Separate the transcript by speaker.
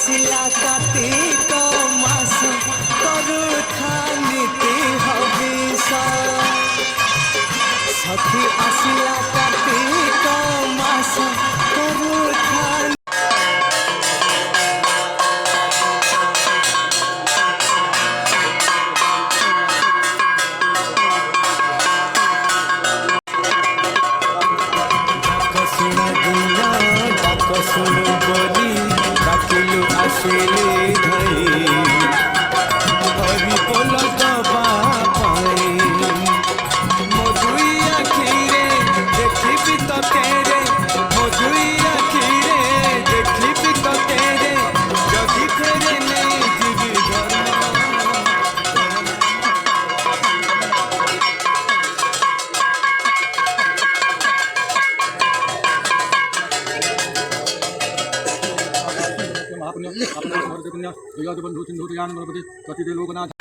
Speaker 1: आसिला कार्तिक मास करुथा नीति हविष सखी आसिला कार्तिक मास करुथा सुनु बोली डाकिलु आसिले धई हरि बोल दबा पाई मधुई आखिरे देखी तो तेरे मधुई आखिरे देखी तो तेरे जदि फेरे नहीं जीवी घर महापुण्य अपना बंधु सिंधु गणपति कति लोकनाथ